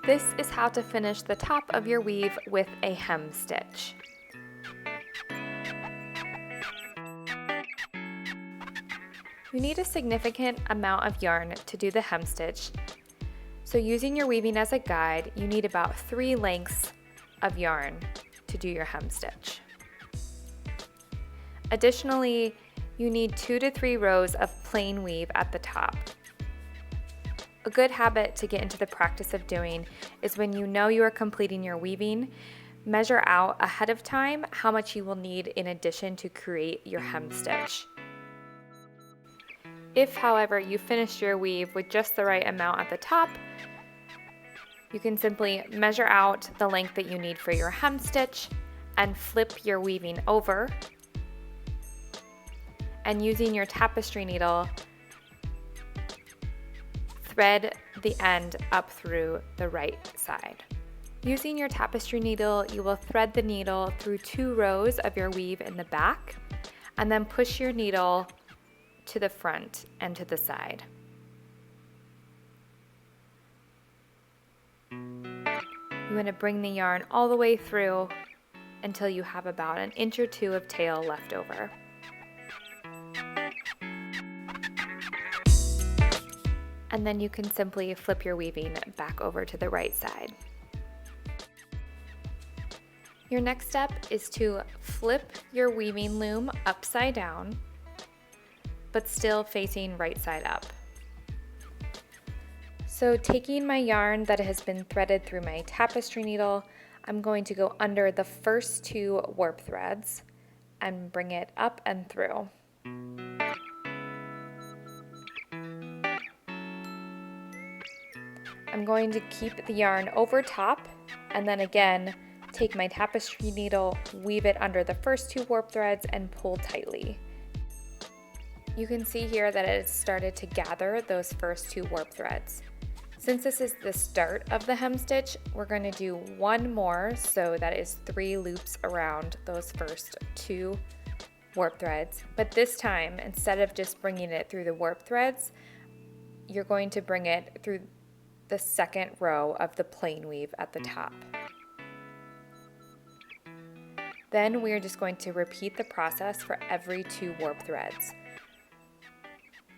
This is how to finish the top of your weave with a hem stitch. You need a significant amount of yarn to do the hem stitch, so using your weaving as a guide, you need about 3 lengths of yarn to do your hem stitch. Additionally, you need 2 to 3 rows of plain weave at the top. A good habit to get into the practice of doing is when you know you are completing your weaving, measure out ahead of time how much you will need in addition to create your hem stitch. If, however, you finish your weave with just the right amount at the top, you can simply measure out the length that you need for your hem stitch and flip your weaving over, and using your tapestry needle, thread the end up through the right side. Using your tapestry needle, you will thread the needle through 2 rows of your weave in the back, and then push your needle to the front and to the side. You want to bring the yarn all the way through until you have about 1 inch or 2 of tail left over. And then you can simply flip your weaving back over to the right side. Your next step is to flip your weaving loom upside down, but still facing right side up. So taking my yarn that has been threaded through my tapestry needle, I'm going to go under the first 2 warp threads and bring it up and through. I'm going to keep the yarn over top and then again take my tapestry needle, weave it under the first 2 warp threads and pull tightly. You can see here that it has started to gather those first 2 warp threads. Since this is the start of the hem stitch, we're going to do 1 more, so that is 3 loops around those first 2 warp threads. But this time, instead of just bringing it through the warp threads, you're going to bring it through the second row of the plain weave at the top. Then we are just going to repeat the process for every 2 warp threads.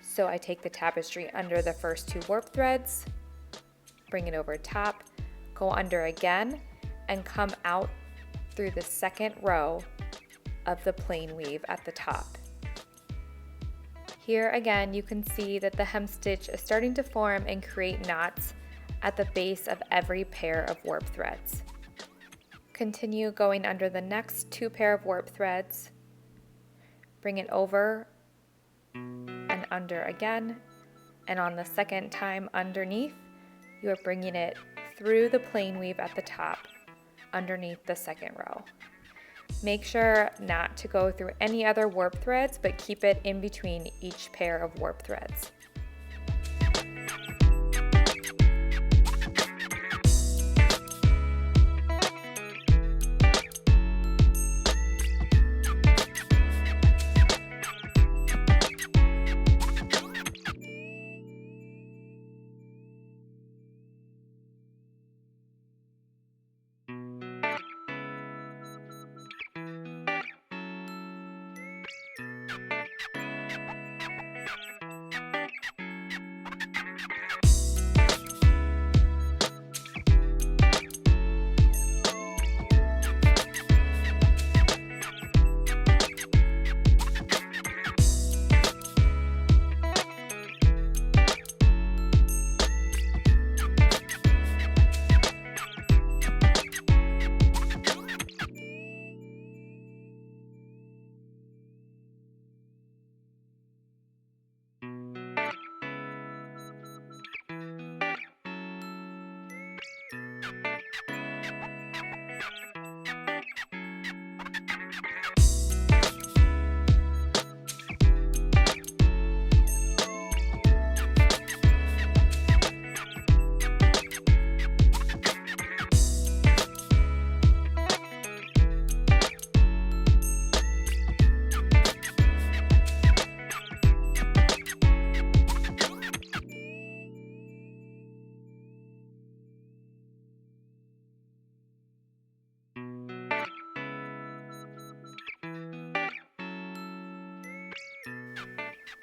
So I take the tapestry under the first 2 warp threads, bring it over top, go under again, and come out through the second row of the plain weave at the top. Here again, you can see that the hem stitch is starting to form and create knots at the base of every pair of warp threads. Continue going under the next 2 pair of warp threads, bring it over and under again, and on the second time underneath, you are bringing it through the plain weave at the top, underneath the second row. Make sure not to go through any other warp threads, but keep it in between each pair of warp threads.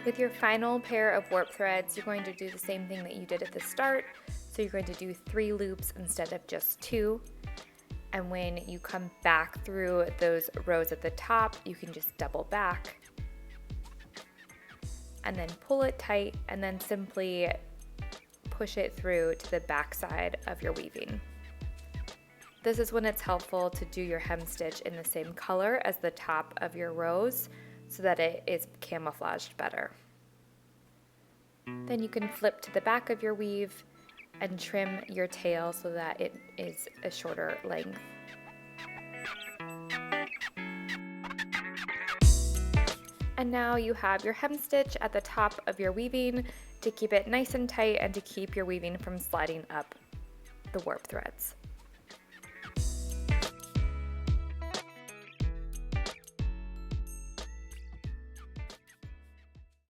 With your final pair of warp threads, you're going to do the same thing that you did at the start. So you're going to do 3 loops instead of just 2. And when you come back through those rows at the top, you can just double back and then pull it tight and then simply push it through to the back side of your weaving. This is when it's helpful to do your hem stitch in the same color as the top of your rows so that it is camouflaged better. Then you can flip to the back of your weave and trim your tail so that it is a shorter length. And now you have your hem stitch at the top of your weaving to keep it nice and tight and to keep your weaving from sliding up the warp threads.